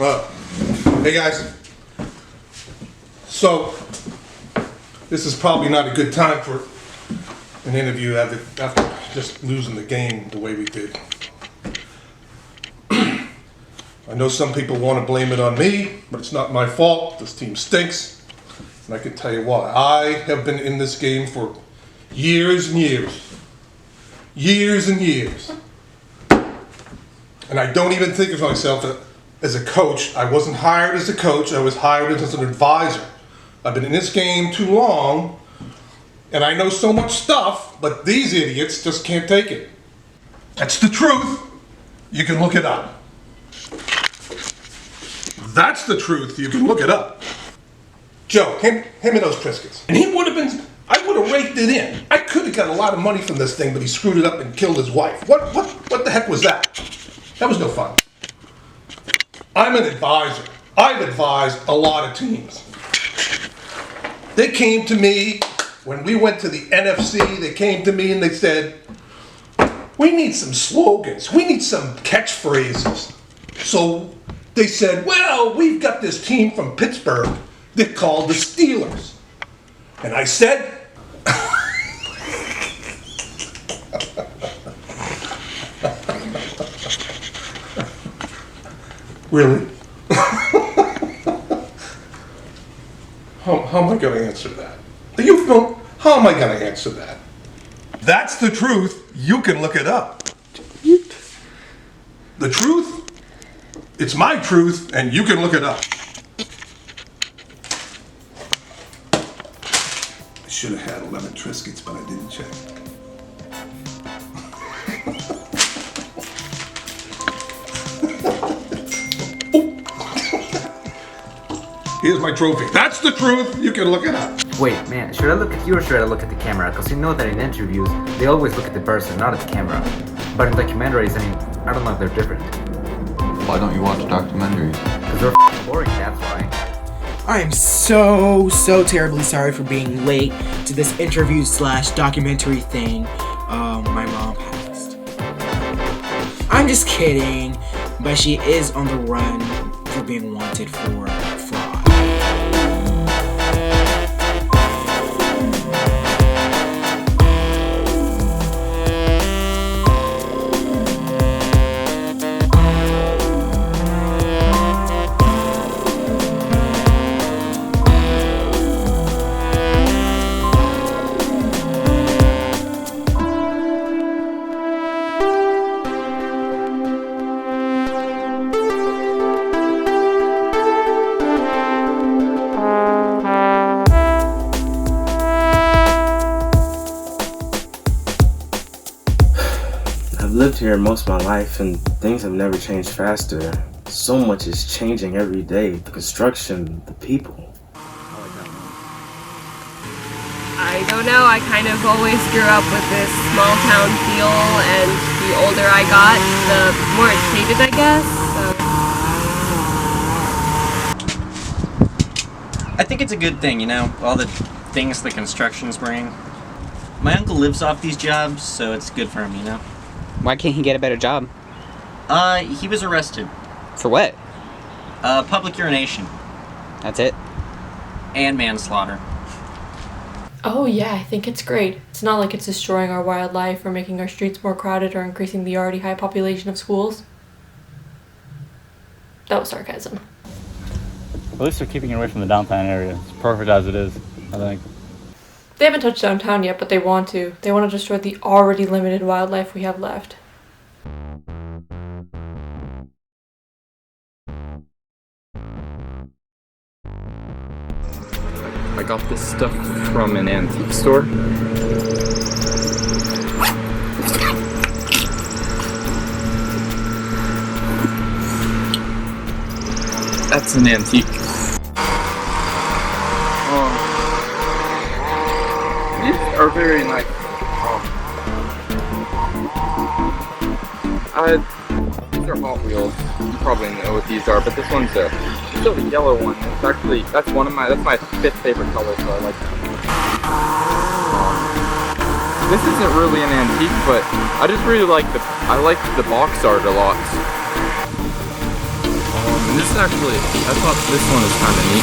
Hey guys, so this is probably not a good time for an interview after just losing the game the way we did. I know some people want to blame it on me, but it's not my fault. This team stinks, and I can tell you why. I have been in this game for years and years. Years and years. And I don't even think of myself as a coach. I wasn't hired as a coach, I was hired as an advisor. I've been in this game too long, and I know so much stuff, but these idiots just can't take it. That's the truth. You can look it up. That's the truth. You can look it up. Joe, hand me those Triscuits. And he would have been, I would have raked it in. I could have got a lot of money from this thing, but he screwed it up and killed his wife. What the heck was that? That was no fun. I'm an advisor. I've advised a lot of teams. They came to me when we went to the NFC, they came to me and they said, we need some slogans. We need some catchphrases. So they said, well, we've got this team from Pittsburgh. They're called the Steelers. And I said, really? How am I going to answer that? How am I going to answer that? That's the truth. You can look it up. The truth? It's my truth, and you can look it up. I should have had 11 Triscuits, but I didn't check. Here's my trophy. That's the truth. You can look it up. Wait, man, should I look at you or should I look at the camera? Because you know that in interviews, they always look at the person, not at the camera. But in documentaries, I mean, I don't know if they're different. Why don't you watch documentaries? Because they're boring, that's why. I am so terribly sorry for being late to this interview /documentary thing. My mom passed. I'm just kidding, but she is on the run for being wanted for fraud. I've lived here most of my life and things have never changed faster. So much is changing every day. The construction, the people. I don't know, I kind of always grew up with this small town feel, and the older I got, the more it faded, I guess. So. I think it's a good thing, you know, all the things the constructions bring. My uncle lives off these jobs, so it's good for him, you know. Why can't he get a better job? He was arrested. For what? Public urination. That's it? And manslaughter. Oh yeah, I think it's great. It's not like it's destroying our wildlife or making our streets more crowded or increasing the already high population of schools. That was sarcasm. At least they're keeping it away from the downtown area. It's perfect as it is, I think. They haven't touched downtown yet, but they want to. They want to destroy the already limited wildlife we have left. I got this stuff from an antique store. That's an antique. These are very nice. These are Hot Wheels. You probably know what these are, but this one's a yellow one. It's actually, that's my fifth favorite color, so I like that. This isn't really an antique, but I just really like the box art a lot. And this is actually, I thought this one was kind of neat.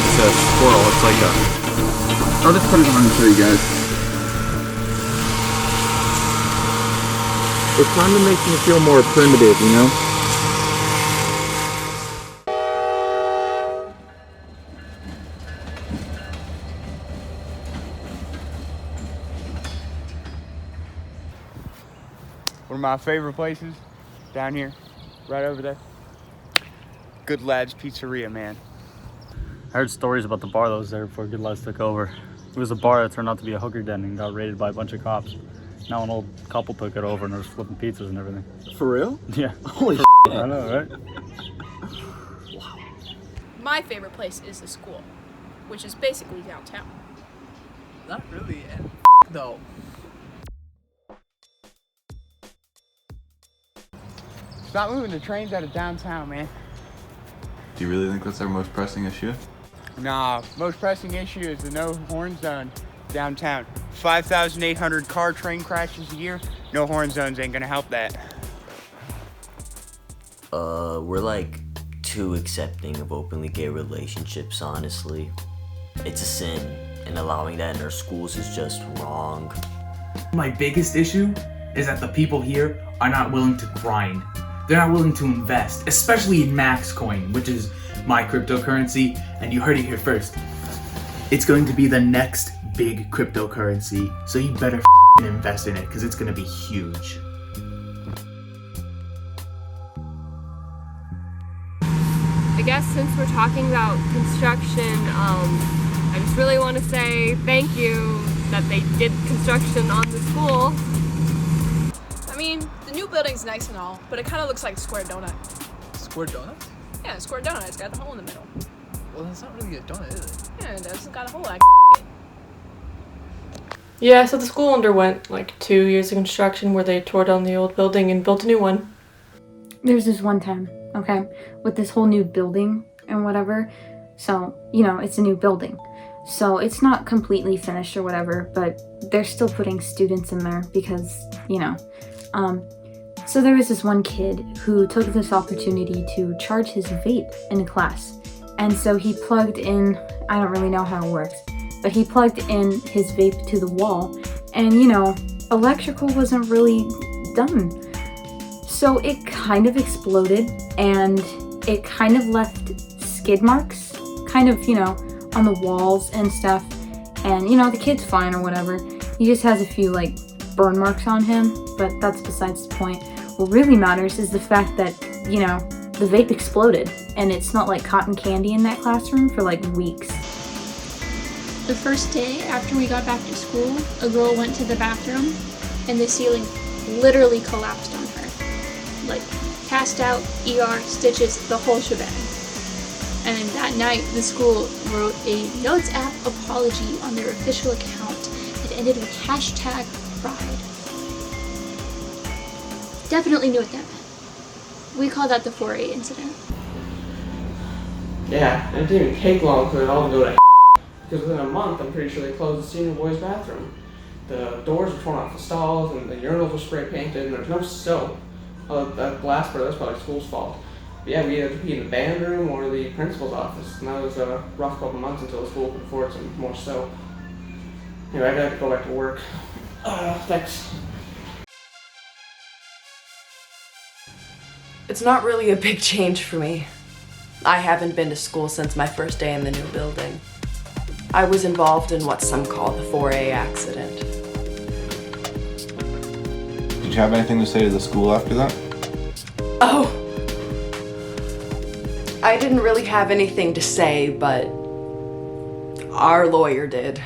It's a squirrel. It's like a... I'll just put it on and show you guys. It kind of makes me feel more primitive, you know? One of my favorite places down here, right over there. Good Lads Pizzeria, man. I heard stories about the bar that was there before Good Lads took over. It was a bar that turned out to be a hooker den and got raided by a bunch of cops. Now an old couple took it over and they're flipping pizzas and everything. For real? Yeah. Holy I know, right? My favorite place is the school, which is basically downtown. Not really, and though. Stop moving the trains out of downtown, man. Do you really think that's our most pressing issue? Nah, most pressing issue is the no horn zone downtown. 5,800 car train crashes a year. No horn zones ain't gonna help that. We're like too accepting of openly gay relationships, honestly. It's a sin, and allowing that in our schools is just wrong. My biggest issue is that the people here are not willing to grind. They're not willing to invest, especially in MaxCoin, which is my cryptocurrency, and you heard it here first. It's going to be the next big cryptocurrency, so you better invest in it, because it's going to be huge. I guess since we're talking about construction, I just really want to say thank you that they did construction on the school. I mean, the new building's nice and all, but it kind of looks like a square donut. Square donut? Yeah, a square donut. It's got a hole in the middle. Well, that's not really a donut, is it? Yeah, it does. It's got a hole like Yeah, so the school underwent like 2 years of construction where they tore down the old building and built a new one. There's this one time, okay, with this whole new building and whatever. So, you know, it's a new building. So it's not completely finished or whatever, but they're still putting students in there because, you know. So there was this one kid who took this opportunity to charge his vape in class. And so he plugged in, I don't really know how it works, but he plugged in his vape to the wall, and you know, electrical wasn't really done. So it kind of exploded, and it kind of left skid marks, kind of, you know, on the walls and stuff. And you know, the kid's fine or whatever. He just has a few like burn marks on him, but that's besides the point. What really matters is the fact that, you know, the vape exploded, and it smelled like cotton candy in that classroom for like weeks. The first day after we got back to school, a girl went to the bathroom and the ceiling literally collapsed on her. Like, passed out, ER, stitches, the whole shebang. And that night, the school wrote a Notes app apology on their official account. It ended with #pride. Definitely knew what that meant. We call that the 4A incident. Yeah, and it didn't even take long for it all to go to because within a month, I'm pretty sure they closed the senior boys' bathroom. The doors were torn off the stalls, and the urinals were spray painted, and there was no soap. That last part, that's probably school's fault. But yeah, we either had to pee in the band room or the principal's office, and that was a rough couple months until the school could afford some more soap. Anyway, I gotta go back to work. Thanks. It's not really a big change for me. I haven't been to school since my first day in the new building. I was involved in what some call the 4A accident. Did you have anything to say to the school after that? Oh! I didn't really have anything to say, but our lawyer did.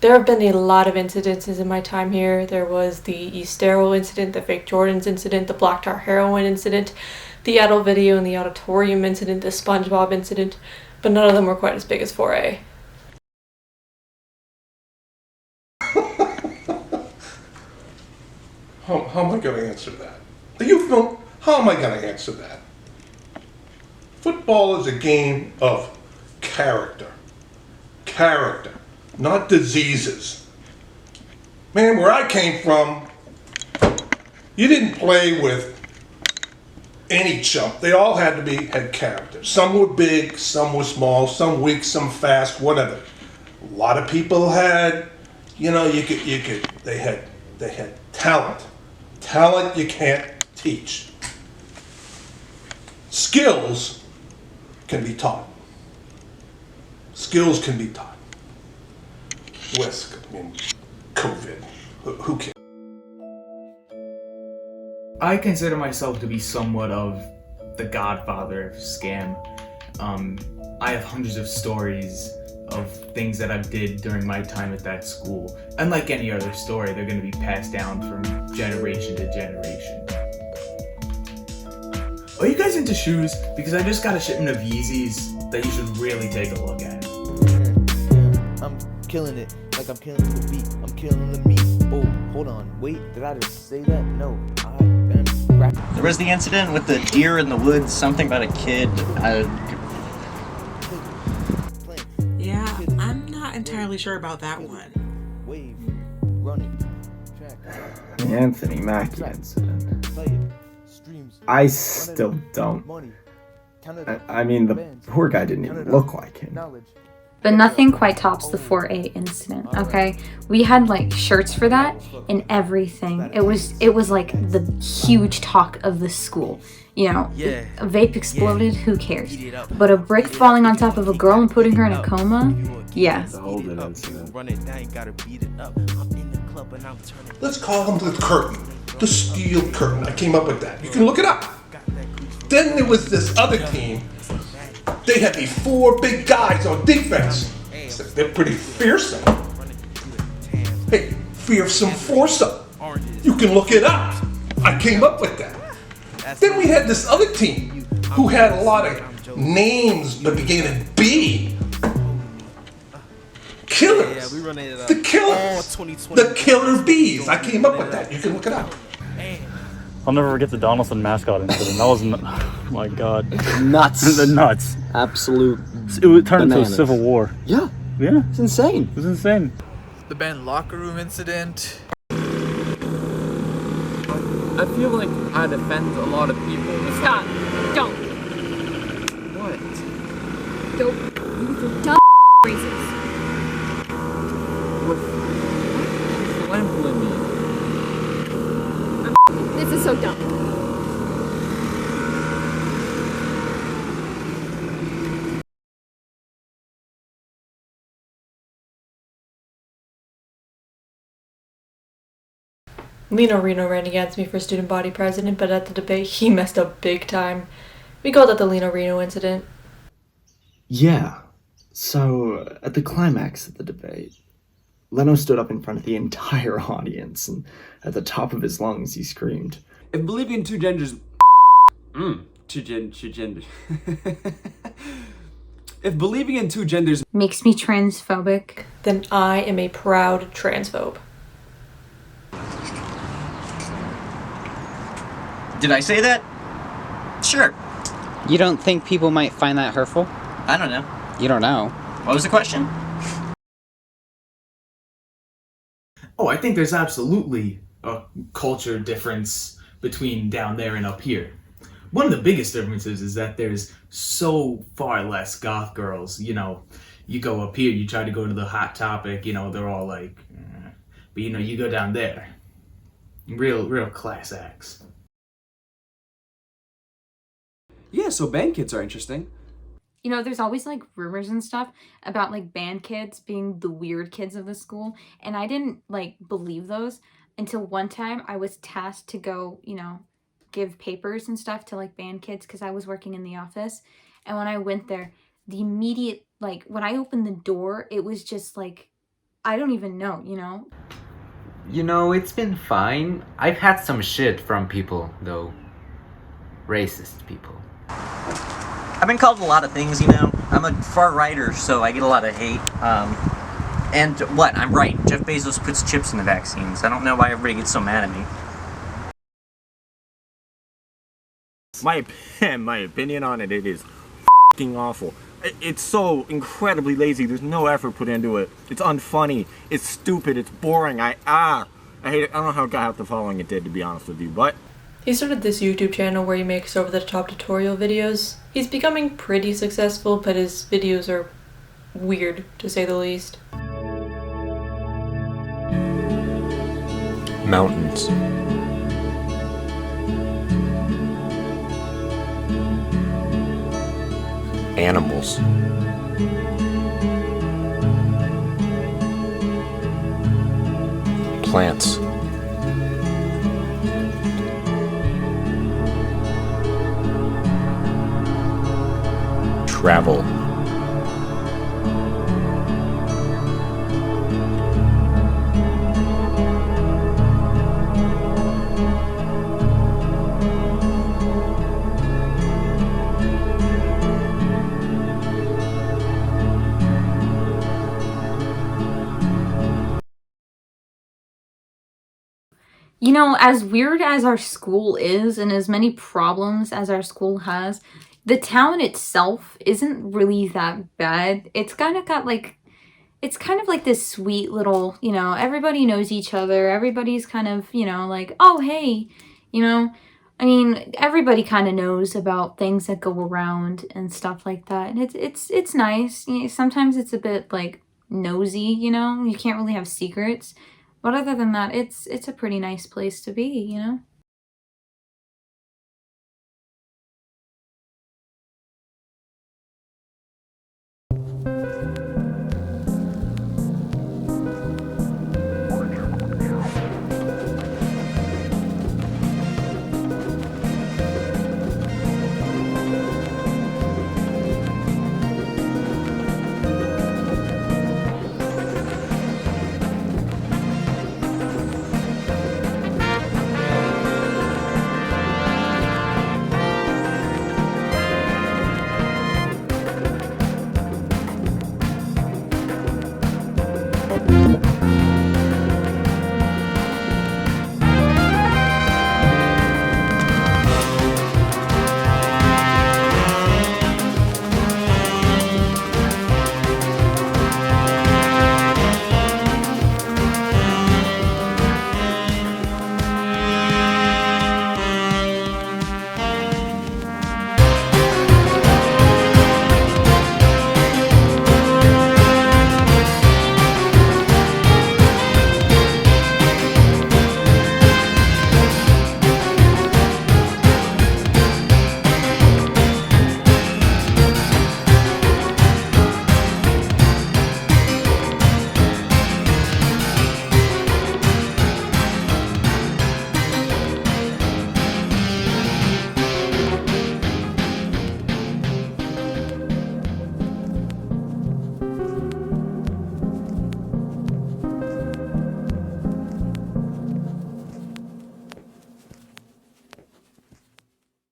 There have been a lot of incidences in my time here. There was the East Darrow incident, the fake Jordans incident, the Black Tar heroin incident, the adult video and the auditorium incident, the SpongeBob incident, but none of them were quite as big as 4A. How am I going to answer that? The youth film, how am I going to answer that? Football is a game of character. Character, not diseases. Man, where I came from, you didn't play with any chump. They all had character. Some were big, some were small, some weak, some fast, whatever. A lot of people had, they had talent. Talent you can't teach. Skills can be taught. Skills can be taught. COVID, who cares? I consider myself to be somewhat of the godfather of scam. I have hundreds of stories of things that I did during my time at that school. Unlike any other story, they're going to be passed down from generation to generation. Are you guys into shoes? Because I just got a shipment of Yeezys that you should really take a look at. Yeah, I'm killing it. Like I'm killing the beat. I'm killing the meat. Oh, hold on. Wait, did I just say that? No, I am rapping. There was the incident with the deer in the woods, something about a kid. Yeah, I'm not entirely sure about that one. Wave, running, track. The Anthony Mackie incident. I still don't. I mean, the poor guy didn't even look like him. But nothing quite tops the 4A incident, okay? We had like shirts for that and everything. It was like the huge talk of the school. You know, a vape exploded, who cares? But a brick falling on top of a girl and putting her in a coma? Yeah. Let's call him the curtain. The steel curtain. I came up with that. You can look it up. Then there was this other team. They had these 4 big guys on defense. They're pretty fearsome. Hey, fearsome foursome. You can look it up. I came up with that. Then we had this other team who had a lot of names but began in B. Killers. The Killers. The Killer Bees. I came up with that. You can look it up. I'll never forget the Donaldson mascot incident. That was, oh my god. Nuts. The nuts. Absolute It would turn bananas. into a civil war. Yeah. Yeah. It's insane. It was insane. The band locker room incident. I feel like I'd offend a lot of people. Stop. Don't. What? Don't use your dumb phrases. What's lampling me? This is so dumb. Lino Reno ran against me for student body president, but at the debate, he messed up big time. We called it the Lino Reno incident. Yeah. So, at the climax of the debate, Leno stood up in front of the entire audience, and at the top of his lungs, he screamed, "If believing in two genders... two genders... If believing in two genders... makes me transphobic, then I am a proud transphobe." Did I say that? Sure. You don't think people might find that hurtful? I don't know. You don't know. What was the question? Oh, I think there's absolutely a culture difference between down there and up here. One of the biggest differences is that there's so far less goth girls. You know, you go up here, you try to go to the Hot Topic, you know, they're all like, but you know, you go down there, real class acts. Yeah, so band kids are interesting. You know, there's always like rumors and stuff about like band kids being the weird kids of the school, and I didn't like believe those until one time I was tasked to go, you know, give papers and stuff to like band kids because I was working in the office. And when I went there, the immediate, like when I opened the door, it was just like, I don't even know, you know? You know, it's been fine. I've had some shit from people, though. Racist people. I've been called a lot of things, you know. I'm a far-righter, so I get a lot of hate. And what? I'm right. Jeff Bezos puts chips in the vaccines. I don't know why everybody gets so mad at me. My opinion on it, it is f***ing awful. It's so incredibly lazy. There's no effort put into it. It's unfunny. It's stupid. It's boring. I hate it. I don't know how it got out the following it did, to be honest with you, but... He started this YouTube channel where he makes over-the-top tutorial videos. He's becoming pretty successful, but his videos are weird, to say the least. Mountains. Animals. Plants. Travel. You know, as weird as our school is and as many problems as our school has, the town itself isn't really that bad. It's kind of got like, it's kind of like this sweet little, you know, everybody knows each other. Everybody's kind of, you know, like, oh, hey, you know, I mean, everybody kind of knows about things that go around and stuff like that. And it's nice. You know, sometimes it's a bit like nosy, you know, you can't really have secrets. But other than that, it's a pretty nice place to be, you know?